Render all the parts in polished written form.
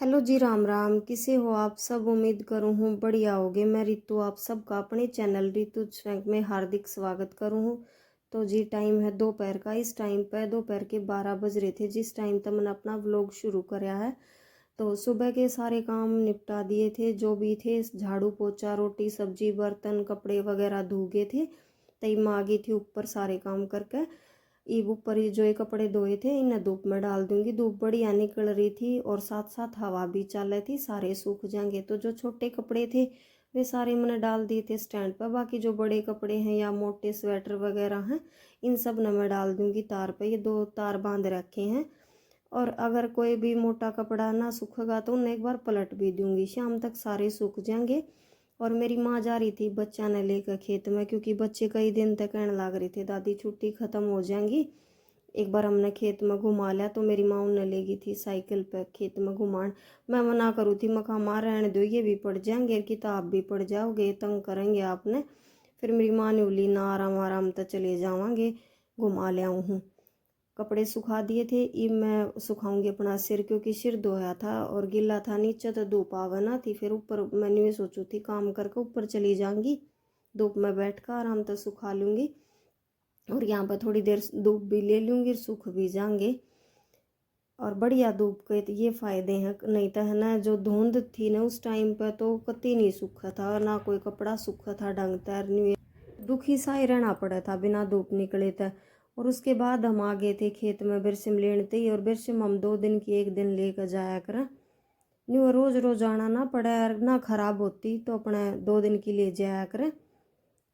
Hello जी, राम राम। किसे हो आप सब? उम्मीद करूँ हूँ बढ़िया होगे। मैं रितु आप सबका अपने चैनल रितु स्वैग में हार्दिक स्वागत करूँ हूँ। तो जी टाइम है दोपहर का। इस टाइम पर दोपहर के 12 बज रहे थे जिस टाइम तक मैंने अपना व्लॉग शुरू कराया है। तो सुबह के सारे काम निपटा दिए थे, जो भी थे, झाड़ू पोछा रोटी सब्जी बर्तन कपड़े वगैरह धो गए थे। तई माँ आ गई थी ऊपर सारे काम करके। ईब ऊपर ये जो ये कपड़े धोए थे इन्हें धूप में डाल दूंगी। धूप बढ़िया निकल रही थी और साथ साथ हवा भी चल रही थी, सारे सूख जाएंगे। तो जो छोटे कपड़े थे वे सारे मैंने डाल दिए थे स्टैंड पर। बाकी जो बड़े कपड़े हैं या मोटे स्वेटर वगैरह हैं इन सब न मैं डाल दूंगी तार पे। ये 2 तार बांध रखे हैं। और अगर कोई भी मोटा कपड़ा ना सूखेगा तो उन्हें एक बार पलट भी दूंगी, शाम तक सारे सूख जाएंगे। और मेरी माँ जा रही थी बच्चा ने लेकर खेत में, क्योंकि बच्चे कई दिन तक कहने लग रहे थे दादी छुट्टी ख़त्म हो जाएंगी, एक बार हमने खेत में घुमा लिया। तो मेरी माँ उन्हें ले गई थी साइकिल पे खेत में घुमाने। मैं मना करूँ थी, मैं कहा माँ रहने दो, ये भी पड़ जाएंगे, किताब भी पड़ जाओगे, तंग करेंगे आपने। फिर मेरी माँ ने बोली ना, आराम आराम तो चले जावांगे, घुमा ले आऊँ हूँ। कपड़े सुखा दिए थे, अब मैं सुखाऊंगी अपना सिर, क्योंकि सिर धोया था और गीला था। नीचे तो धूप आवा ना थी, फिर ऊपर मैंने ये सोचू थी काम करके ऊपर चली जाऊंगी, धूप में बैठ कर आराम से सुखा लूंगी। और यहाँ पर थोड़ी देर धूप भी ले लूंगी, सूख भी जाएंगे। और बढ़िया धूप के तो ये फायदे हैं, नहीं तो है ना जो धुंध थी ना उस टाइम पर तो कतई नहीं सूखा था, ना कोई कपड़ा सूखा था ढंग तर। दुखी सा ही रहना पड़ा था बिना धूप निकले था। और उसके बाद हम आ गए थे खेत में बिरसिम लेने थे। और बिरसिम हम 2 दिन की एक दिन लेकर जाया करें, न्यू रोज रोज आना ना पड़े और ना खराब होती तो अपने 2 दिन की ले जाया करें।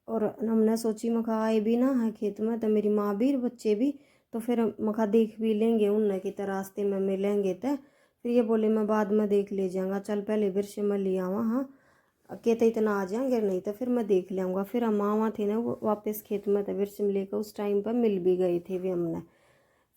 और हमने सोची मखा आए भी ना है खेत में तो मेरी माँ भी बच्चे भी, तो फिर मखा देख भी लेंगे उन की तरह रास्ते में मिलेंगे। तो फिर ये बोले मैं बाद में देख ले जाऊँगा, चल पहले बिरसे में ले आवा। हाँ कहते इतना आ जाएंगे, नहीं तो फिर मैं देख ले आऊँगा। फिर हम मावा थे ना वो वापस खेत में तो बिरसे में लेकर उस टाइम पर मिल भी गए थे वे हमने।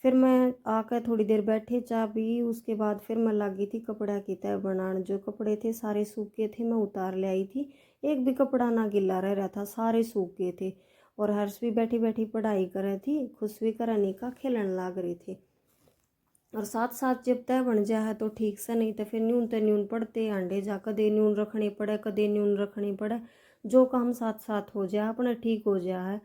फिर मैं आकर थोड़ी देर बैठी चाय पी, उसके बाद फिर मैं लगी थी कपड़ा की तय बनाने। जो कपड़े थे सारे सूखे थे, मैं उतार ले आई थी, एक भी कपड़ा ना गिला रह रहा था, सारे सूखे थे। और हर्ष भी बैठी बैठी पढ़ाई कर रही थी, खुश भी करानी का खेलन लाग रही थी। और साथ साथ जब तय बन जाए तो ठीक से, नहीं तो फिर न्यून तो न्यून पड़ते अंडे जा, कदे न्यून रखने पड़े कदे न्यून रखने पड़े। जो काम साथ साथ हो जाए अपना ठीक हो जाए।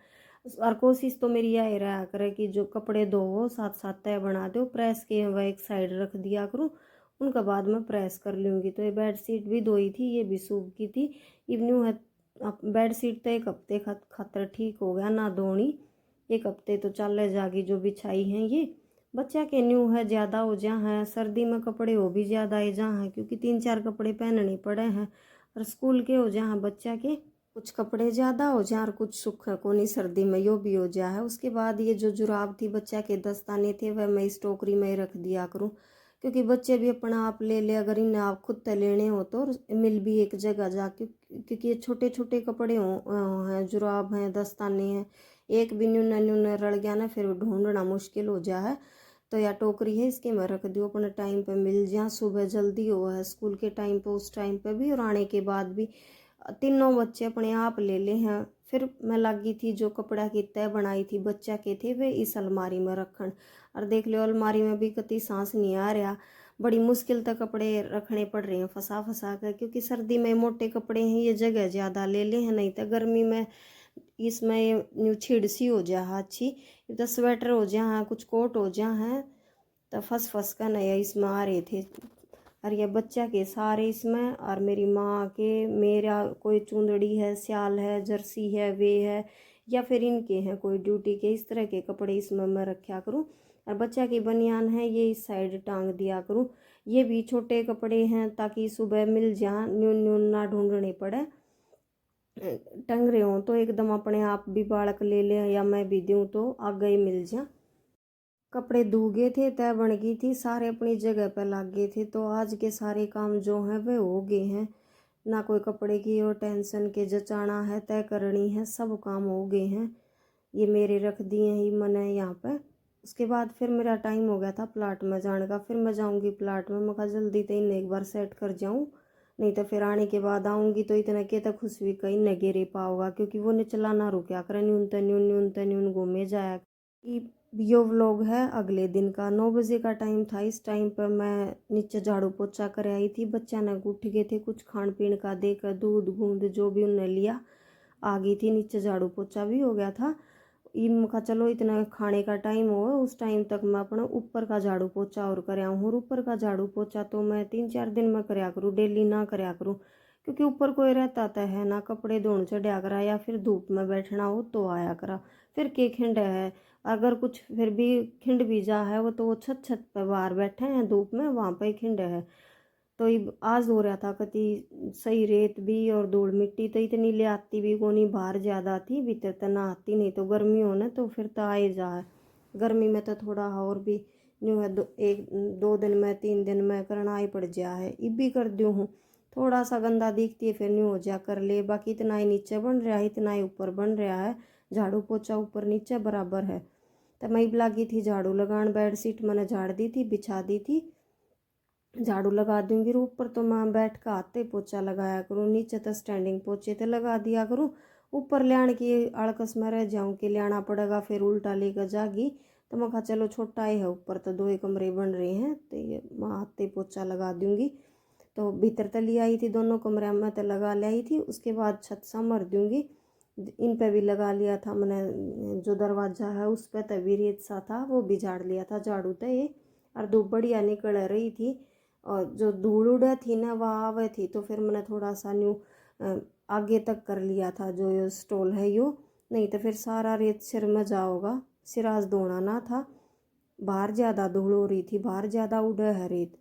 और कोशिश तो मेरी यही रहा करे कि जो कपड़े धो साथ साथ तय बना दो, प्रेस के वह एक साइड रख दिया करूँ, उनका बाद में प्रेस कर लूँगी। तो ये बेड शीट भी धोई थी, ये भी सूख की थी। इवन्यू है बेड शीट तो एक हफ्ते खातर ठीक हो गया ना धोनी, एक हफ्ते तो चल जागी जो बिछाई हैं ये। बच्चा के न्यू है ज़्यादा हो जा है, सर्दी में कपड़े हो भी ज़्यादा ही जा हैं, क्योंकि 3-4 कपड़े पहनने पड़े हैं। और स्कूल के हो जा हैं बच्चा के, कुछ कपड़े ज़्यादा हो जाए और कुछ सुख को नहीं सर्दी में यो भी हो जा है। उसके बाद ये जो जुराब थी बच्चा के दस्ताने थे वह मैं इस टोकरी में ही रख दिया करूँ, क्योंकि बच्चे भी अपना आप ले ले, अगर इन्हें आप खुद तय लेने हो तो मिल भी एक जगह जाके। क्योंकि ये छोटे छोटे कपड़े हों हैं, जुराब हैं दस्ताने हैं, एक भी न्यून न्यून रड़ गया ना फिर ढूंढना मुश्किल हो जा है। तो या टोकरी है इसके में रख दियो, अपने टाइम पे मिल जा, सुबह जल्दी हो है स्कूल के टाइम पे उस टाइम पे भी और आने के बाद भी। तीनों बच्चे अपने आप ले ले हैं। फिर मैं लगी थी जो कपड़ा की तय बनाई थी बच्चा के थे वे इस अलमारी में रखन। और देख लो अलमारी में भी कति सांस नहीं आ रहा, बड़ी मुश्किल तक कपड़े रखने पड़ रहे हैं फंसा फंसा कर, क्योंकि सर्दी में मोटे कपड़े हैं ये जगह ज़्यादा ले ले हैं, नहीं तो गर्मी में इसमें न्यू छिड़ सी हो जा अच्छी। तो स्वेटर हो जा हाँ, कुछ कोट हो जा हैं, तो फंस फंस कर नया इसमें आ रहे थे। और ये बच्चा के सारे इसमें, और मेरी माँ के, मेरा कोई चुंदड़ी है स्याल है जर्सी है वे है, या फिर इनके हैं कोई ड्यूटी के, इस तरह के कपड़े इसमें मैं रखा करूँ। और बच्चा की बनियान है ये इस साइड टांग दिया करूँ। ये भी छोटे कपड़े हैं ताकि सुबह मिल जा, न्यून न्यून ना ढूंढने पड़े। टंग रहे हों तो एकदम अपने आप भी बालक ले ले या मैं भी दूँ तो आगे ही मिल जा। कपड़े धुगे थे तय बन गई थी, सारे अपनी जगह पर लग गए थे। तो आज के सारे काम जो हैं वे हो गए हैं, ना कोई कपड़े की और टेंशन के जचाना है तय करनी है, सब काम हो गए हैं। ये मेरे रख दिए हैं ही मैंने यहाँ पर। उसके बाद फिर मेरा टाइम हो गया था प्लाट में जाने का, फिर मैं जाऊँगी प्लाट में। मैं कहा जल्दी तो इन्हें एक बार सेट कर जाऊँ, नहीं तो फिर आने के बाद आऊँगी तो इतना के तक खुश भी कहीं न गेरे पाओगा, क्योंकि वो निचला ना रुका करे, न्यून न्यून न्यून न्यून घूमे जाया। यो व्लॉग है अगले दिन का। 9 बजे का टाइम था। इस टाइम पर मैं नीचे झाड़ू पोछा कर आई थी। बच्चा ने उठ गए थे, कुछ खान पीन का देकर दूध गूंद जो भी उन्हें लिया, आ गई थी नीचे। झाड़ू पोछा भी हो गया था। इन का चलो इतना खाने का टाइम हो, उस टाइम तक मैं अपना ऊपर का झाड़ू पोछा और कराया हूँ। और ऊपर का झाड़ू पोछा तो मैं 3-4 दिन में कराया करूँ, डेली ना कराया करूँ, क्योंकि ऊपर कोई रहता तो है ना। कपड़े धोने चढ़िया करा या फिर धूप में बैठना हो तो आया करा। फिर के खिंड है, अगर कुछ फिर भी खिंड भी जा है वो तो वो छत छत पर बाहर बैठे हैं धूप में, वहाँ पर खिंड है। तो आज हो रहा था कति सही रेत भी और धूल मिट्टी तो इतनी ले आती भी कोनी, बाहर ज़्यादा थी, भीतर तो ना आती। नहीं तो गर्मी हो ना तो फिर तो आए जा है। गर्मी में तो थोड़ा और भी न्यू है, 1-2 दिन में 3 दिन में करना ही पड़ जा है। इब भी कर दूँ हूँ, थोड़ा सा गंदा दिखती है फिर न्यू हो जा कर ले। बाकी इतना ही नीचे बन रहा है, इतना ही ऊपर बन रहा है। झाड़ू पोछा ऊपर नीचे बराबर है। तो मैं लगी थी झाड़ू लगान, बेड शीट मैंने झाड़ दी थी, बिछा दी थी, झाड़ू लगा दूंगी। ऊपर तो मैं बैठ कर हाथे पोछा लगाया करूँ, नीचे तो स्टैंडिंग पोछे तो लगा दिया करूँ। ऊपर लियाण की आड़कस में रह जाऊँ कि लियाना पड़ेगा फिर उल्टा लेकर जागी। तो मैं कहा चलो छोटा ही है, ऊपर तो 2 ही कमरे बन रहे हैं, तो ये मैं हाथे पोछा लगा दूंगी। तो भीतर तो ले आई थी, दोनों कमरे में तो लगा ले आई थी। उसके बाद छत संभर दूंगी। इन पे भी लगा लिया था मैंने, जो दरवाज़ा है उस पर तभी रेत सा था वो भी झाड़ लिया था झाड़ू तो ये। और धूप बढ़िया निकल रही थी और जो धूल उड़ा थी ना वह आवे थी, तो फिर मैंने थोड़ा सा न्यू आगे तक कर लिया था जो ये स्टॉल है यो। नहीं तो फिर सारा रेत सिर में जाओगा, सिर आज धोना ना था। बाहर ज़्यादा धूल हो रही थी, बाहर ज़्यादा उड़ा है रेत।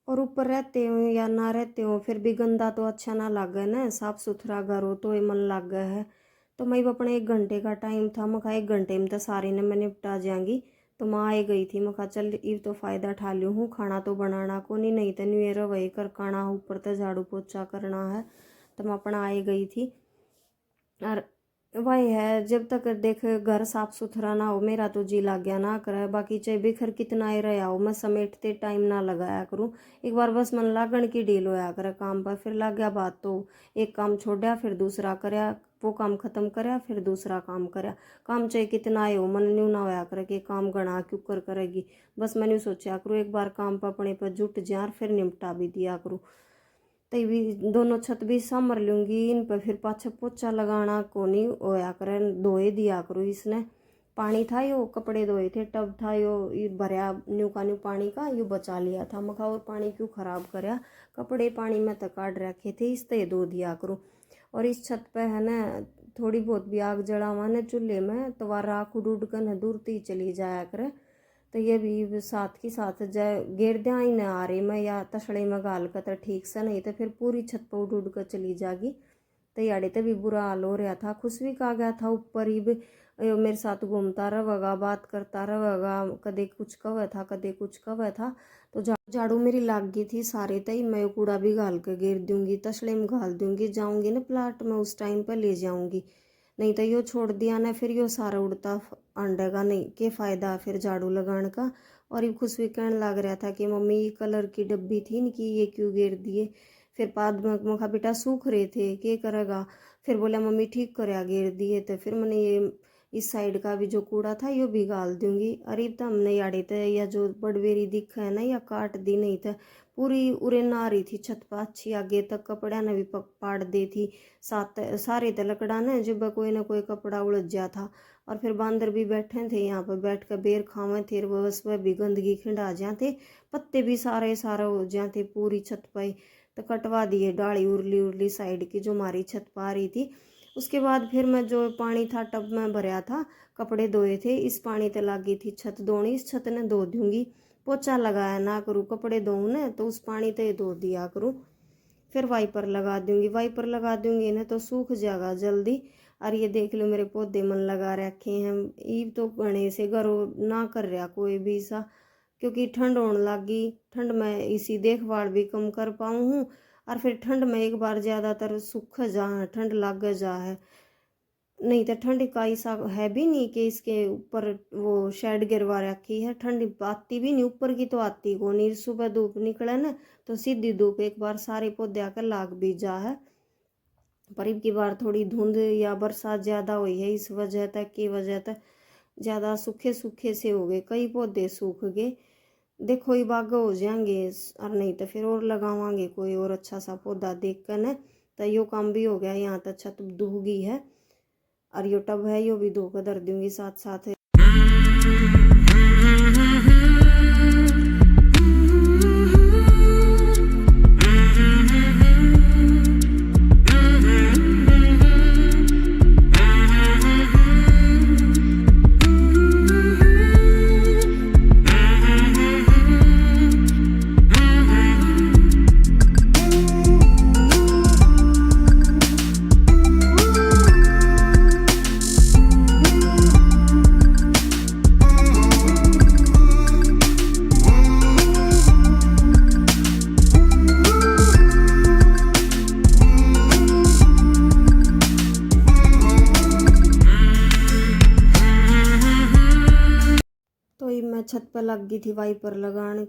और ऊपर रहते हो या ना रहते हो फिर भी गंदा तो अच्छा ना लगे ना, साफ सुथरा घर हो तो ये मन लग गया है। तो मैं अपने 1 घंटे का टाइम था, मैं 1 घंटे में तो सारे ने मैं निपटा जाएंगी। तो मैं आ गई थी, मैं चल ये तो फ़ायदा ठा लियो हूँ, खाना तो बनाना को नहीं तो न्यू ईयर वही कर खाना ऊपर तो झाड़ू पोछा करना है। तो मैं अपना आ गई थी। और वही है, जब तक देख घर साफ सुथरा ना हो मेरा तो जी लग गया ना करे। बाकी चाहे बिखर कितना ही रहा हो, मैं समेटते टाइम ना लगाया करूँ। एक बार बस मन लागण की डील होया करे काम पर, फिर लग गया बात तो एक काम छोड़ा फिर दूसरा करया, वो काम खत्म करया फिर दूसरा काम करया। काम चाहे कितना ही हो, मन न्यू ना होया करे कि काम गणा क्यों कर करेगी। बस मैंने सोचा करूँ एक बार काम पर अपने पर जुट जा फिर निपटा भी दिया करूँ। तो भी दोनों छत भी संभर लूँगी, इन पर फिर पाछे पोछा लगाना को नहीं होया करे, धोए दिया करूँ। इसने पानी था यो, कपड़े धोए थे, टब था यो, ये भरया न्यू का न्यू पानी का यो बचा लिया था। मखा और पानी क्यों खराब करया, कपड़े पानी में तो काट रखे थे, इस ते धो दिया करूँ। और इस छत पे है ना थोड़ी बहुत भी आग जलावा न चूल्हे में तो वह राख उड़ उड़ कर न दूरती चली जाया करे। तो ये भी साथ के साथ जाए गिरद्या ही न आ रही मैं या तसड़े में गाल कर तो ठीक से, नहीं तो फिर पूरी छत पर उड़ उड़ कर चली जागी। तो याड़े तो भी बुरा हाल हो रहा था। खुशबी का गया था ऊपर ही भी, मेरे साथ घूमता रहेगा, बात करता रहेगा, कदे कुछ कवे था कदे कुछ कवे था। तो झाड़ू मेरी लाग गई थी सारे तई, मैं कूड़ा भी घाल कर गिर दूंगी, तसड़े में घाल दूंगी, जाऊंगी ना प्लाट में उस टाइम पर ले जाऊंगी। नहीं तो यो छोड़ दिया ना फिर यो सारा उड़ता अंडेगा, नहीं के फ़ायदा फिर झाड़ू लगाने का। और ये खुश भी कहने लग रहा था कि मम्मी ये कलर की डब्बी थी न कि ये क्यों गिर दिए। फिर बाद में मखा बेटा सूख रहे थे के करेगा, फिर बोला मम्मी ठीक कर गिर दिए। तो फिर मैंने ये इस साइड का भी जो कूड़ा था यो भी गाल दूंगी। अरे तो हमने याड़ी थे या जो बड़वेरी दिख है ना या काट दी, नहीं तो पूरी उरे ना रही थी छत पर अच्छी, आगे तक कपड़ा ने भी पाड़ दी थी। साथ सारे तो लकड़ा ने जब कोई ना कोई कपड़ा उलझ जा था। और फिर बांदर भी बैठे थे यहाँ पर, बैठ कर बेर खावे थे, बस वह भी गंदगी खिंडा जाते, पत्ते भी सारे सारे हो जाते पूरी छत पर। तो कटवा दिए डाली उरली उरली साइड की जो हमारी छत पर आ रही थी। उसके बाद फिर मैं जो पानी था टब में भरया था, कपड़े धोए थे, इस पानी ते लागी थी छत धोनी, इस छत ने धो दूंगी। पोछा लगाया ना करूँ, कपड़े धोऊँ ना तो उस पानी ते धो दिया करूँ। फिर वाइपर लगा दूंगी, वाइपर लगा दूंगी ना तो सूख जाएगा जल्दी। और ये देख लो मेरे पौधे मन लगा रखे हैं, ईब तो घने से घरों ना कर रहा कोई भी सा, क्योंकि ठंड होने लगी। ठंड में इसी देखभाल भी कम कर पाऊँ हूँ। और फिर ठंड में एक बार ज़्यादातर सूख जा है, ठंड लग जा है। नहीं तो ठंड का ऐसा है भी नहीं कि इसके ऊपर वो शेड गिरवा रखी है, ठंड आती भी नहीं ऊपर की तो आती को नहीं। सुबह धूप निकले ना तो सीधी धूप एक बार सारे पौधे आकर लाग भी जा है। पर अब की बार थोड़ी धुंध या बरसात ज़्यादा हुई है, इस वजह तक की वजह तक ज़्यादा सूखे सूखे से हो गए, कई पौधे सूख गए। देखो ये बाग हो जाएंगे, और नहीं तो फिर और लगावांगे कोई और अच्छा सा पौधा देख कर न। तो यो काम भी हो गया। यहाँ तो छत धोगी है और यो टब है, यो भी धो कर धर दूंगी साथ साथ। तो ये मैं छत पर लग गई थी वाइपर लगाने,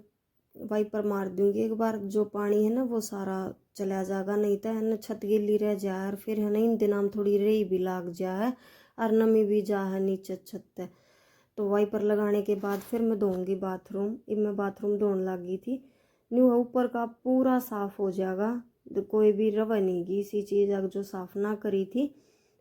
वाइपर मार दूंगी एक बार, जो पानी है ना वो सारा चला जाएगा, नहीं तो है ना छत गीली रह जाए और फिर है ना इन दिनों में थोड़ी रेई भी लाग जाए और नमी भी जा है नीचे छत पे। तो वाइपर लगाने के बाद फिर मैं धोऊंगी बाथरूम। अब मैं बाथरूम धोने लगी थी। न्यू ऊपर का पूरा साफ हो जाएगा, तो कोई भी रवा नहीं गई इसी चीज़ जो साफ ना करी थी।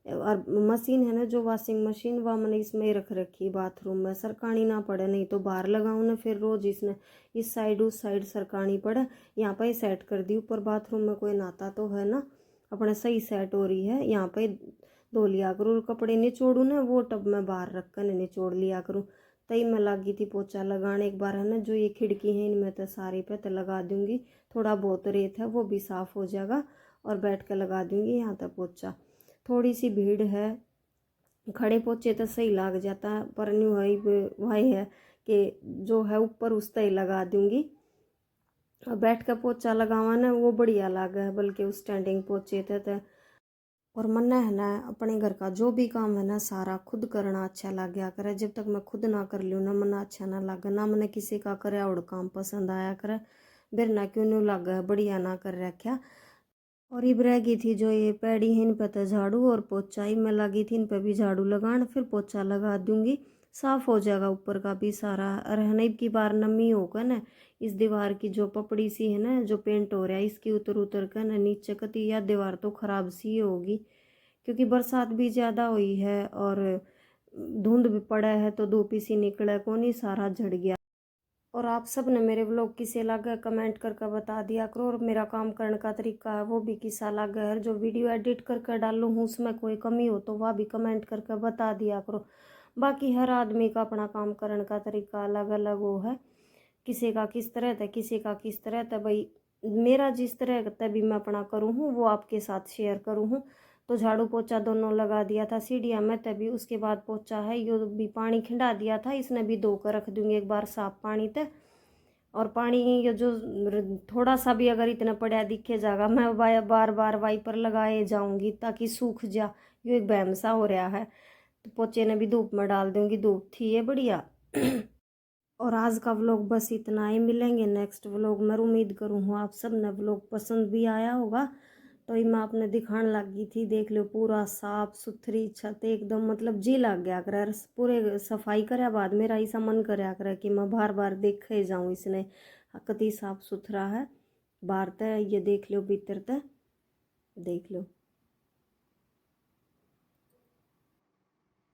और मशीन है ना जो वॉशिंग मशीन, वह मैंने इसमें रख रखी बाथरूम में, सरकानी ना पड़े, नहीं तो बाहर लगाऊँ ना फिर रोज इसने इस साइड उस साइड सरकानी पड़े। यहाँ पर सेट कर दी ऊपर बाथरूम में, कोई नहाता तो है ना, अपने सही सेट हो रही है। यहाँ पे धो लिया करूँ, कपड़े निचोड़ू ना वो टब में बाहर रख कर निचोड़ लिया करूँ। तई मैं लगी थी पोछा लगाने। एक बार है ना जो ये खिड़की है इनमें तो सारी पे तो लगा दूंगी, थोड़ा बहुत रेत है वो भी साफ हो जाएगा और बैठ कर लगा दूंगी यहाँ तक पोछा। थोड़ी सी भीड़ है, खड़े पोछे तो सही लग जाता है, पर न्यू वही है कि जो है ऊपर उस तय लगा दूंगी। और बैठ कर पोछा लगावा ना वो बढ़िया लगा है, बल्कि उस स्टैंडिंग पोछे थे। और मन है ना अपने घर का जो भी काम है ना सारा खुद करना अच्छा लग गया करे। जब तक मैं खुद ना कर लूँ ना मन अच्छा ना लगे, ना मैंने किसी का करे और काम पसंद आया करे, बिर ना क्यों नहीं लगा बढ़िया ना कर रखा। और इब रह गई थी जो ये पैड़ी है इन पर तो झाड़ू और पोछा ही मैं लगी थी, इन पर भी झाड़ू लगान फिर पोछा लगा दूंगी, साफ हो जाएगा ऊपर का भी सारा। रहने की बार नमी होगा ना इस दीवार की जो पपड़ी सी है ना जो पेंट हो रहा है इसकी उतर उतर कर ना नीचे कती, या दीवार तो खराब सी होगी क्योंकि बरसात भी ज़्यादा हुई है और धुंध भी पड़ा है, तो धूप सी निकला कौन सारा झड़ गया। और आप सब ने मेरे व्लॉग किसे लगा कमेंट करके बता दिया करो, और मेरा काम करने का तरीका है वो भी किसा लगा है। जो वीडियो एडिट करके डालूँ हूँ उसमें कोई कमी हो तो वह भी कमेंट करके बता दिया करो। बाकी हर आदमी का अपना काम करने का तरीका अलग अलग वो है, किसी का किस तरह था किसी का किस तरह था। भाई मेरा जिस तरह तभी मैं अपना करूँ हूँ वो आपके साथ शेयर करूँ हूँ। तो झाड़ू पोछा दोनों लगा दिया था सीढ़ियाँ में, तभी उसके बाद पोछा है यो भी पानी खिंडा दिया था, इसने भी धो कर रख दूंगी एक बार साफ पानी तक। और पानी ये जो थोड़ा सा भी अगर इतना पड़ा दिखे जाएगा मैं बार बार वाइपर लगाए जाऊंगी ताकि सूख जा, ये एक बहम सा हो रहा है। तो पोचे ने भी धूप में डाल दूंगी, धूप थी ये बढ़िया। और आज का व्लॉग बस इतना ही, मिलेंगे नेक्स्ट व्लॉग में। उम्मीद करूँ हूँ आप सब ने व्लॉग पसंद भी आया होगा। तो ये मैं आपने दिखाने लगी थी, देख लो पूरा साफ सुथरी छत एकदम, मतलब जी लग गया कर पूरे सफाई करे बाद मेरा ऐसा मन कराया करे कि मैं बार बार देखे जाऊँ इसने कति साफ सुथरा है। बाहर तय ये देख लो भीतर तय देख लो।